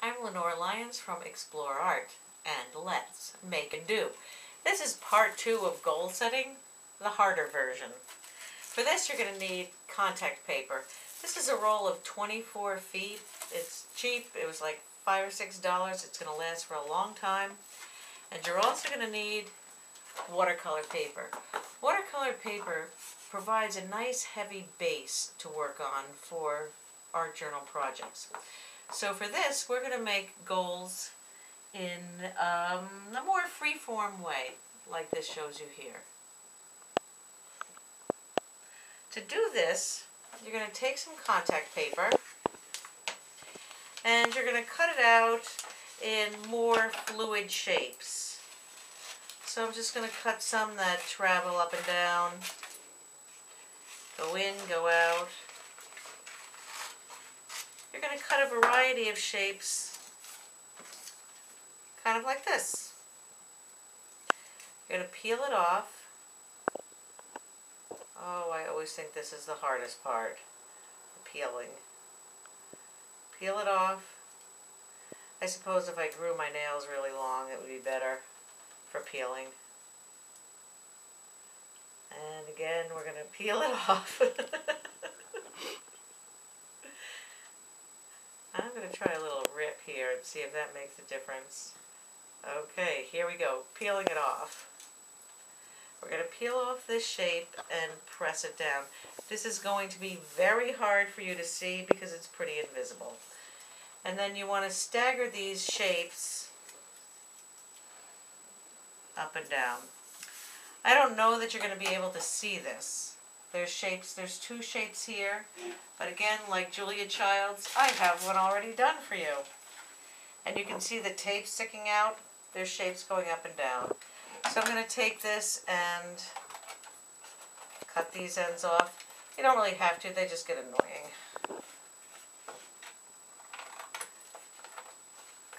I'm Lenore Lyons from Explore Art, and let's make and do. This is part 2 of goal setting, the harder version. For this you're going to need contact paper. This is a roll of 24 feet. It's cheap. It was like $5 or $6. It's going to last for a long time. And you're also going to need watercolor paper. Watercolor paper provides a nice heavy base to work on for art journal projects. So for this, we're going to make goals in a more free-form way, like this shows you here. To do this, you're going to take some contact paper, and you're going to cut it out in more fluid shapes. So I'm just going to cut some that travel up and down, go in, go out. You're going to cut a variety of shapes, kind of like this. You're going to peel it off. Oh, I always think this is the hardest part, the peeling. Peel it off. I suppose if I grew my nails really long, it would be better for peeling. And again, we're going to peel it off. I'm going to try a little rip here and see if that makes a difference. Okay, here we go, peeling it off. We're going to peel off this shape and press it down. This is going to be very hard for you to see because it's pretty invisible. And then you want to stagger these shapes up and down. I don't know that you're going to be able to see this. There's two shapes here, but again, like Julia Child's, I have one already done for you. And you can see the tape sticking out. There's shapes going up and down. So I'm going to take this and cut these ends off. You don't really have to, they just get annoying.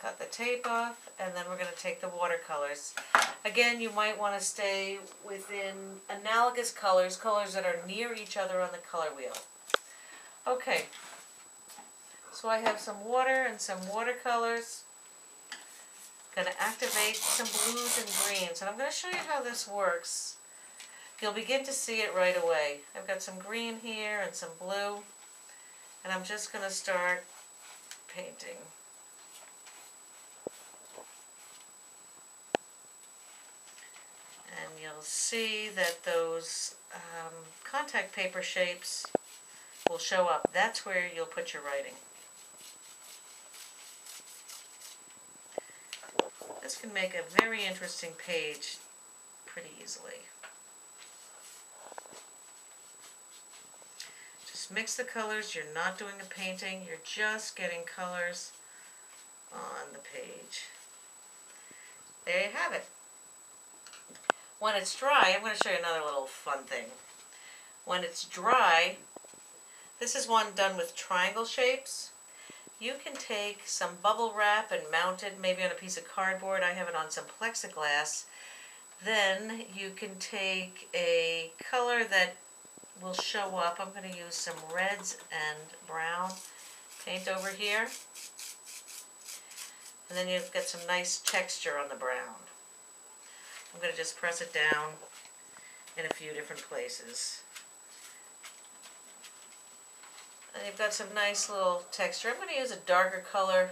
Cut the tape off, and then we're going to take the watercolors. Again, you might want to stay within analogous colors, colors that are near each other on the color wheel. Okay, so I have some water and some watercolors. Going to activate some blues and greens, and I'm going to show you how this works. You'll begin to see it right away. I've got some green here and some blue, and I'm just going to start painting. And you'll see that those contact paper shapes will show up. That's where you'll put your writing. This can make a very interesting page pretty easily. Just mix the colors. You're not doing a painting. You're just getting colors on the page. There you have it. When it's dry, I'm going to show you another little fun thing. When it's dry, this is one done with triangle shapes. You can take some bubble wrap and mount it maybe on a piece of cardboard. I have it on some plexiglass. Then you can take a color that will show up. I'm going to use some reds and brown paint over here. And then you'll get some nice texture on the brown. I'm going to just press it down in a few different places. And you've got some nice little texture. I'm going to use a darker color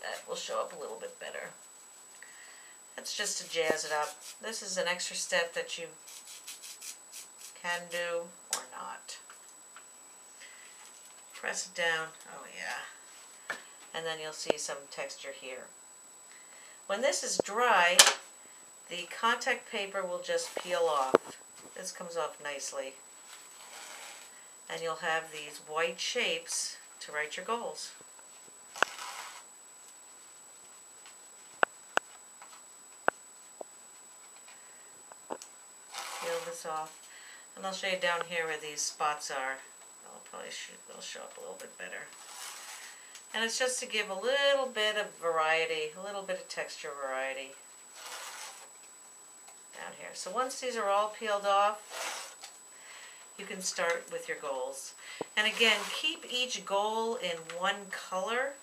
that will show up a little bit better. That's just to jazz it up. This is an extra step that you can do or not. Press it down. Oh yeah. And then you'll see some texture here. When this is dry, the contact paper will just peel off. This comes off nicely. And you'll have these white shapes to write your goals. Peel this off. And I'll show you down here where these spots are. They'll show up a little bit better. And it's just to give a little bit of variety, a little bit of texture variety. Down here. So once these are all peeled off, you can start with your goals. And again, keep each goal in one color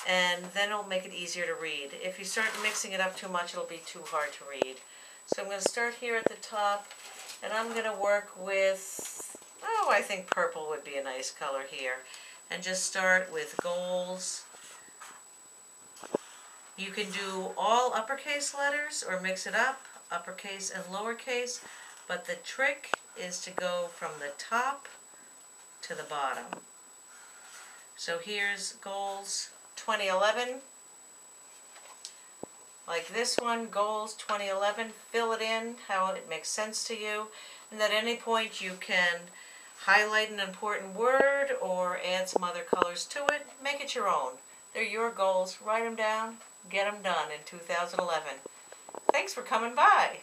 and then it'll make it easier to read. If you start mixing it up too much, it'll be too hard to read. So I'm going to start here at the top, and I'm going to work with, oh, I think purple would be a nice color here. And just start with goals. You can do all uppercase letters or mix it up, uppercase and lowercase, but the trick is to go from the top to the bottom. So here's goals 2011. Like this one, goals 2011, fill it in how it makes sense to you. And at any point you can highlight an important word or add some other colors to it. Make it your own. They're your goals. Write them down. Get them done in 2011. Thanks for coming by.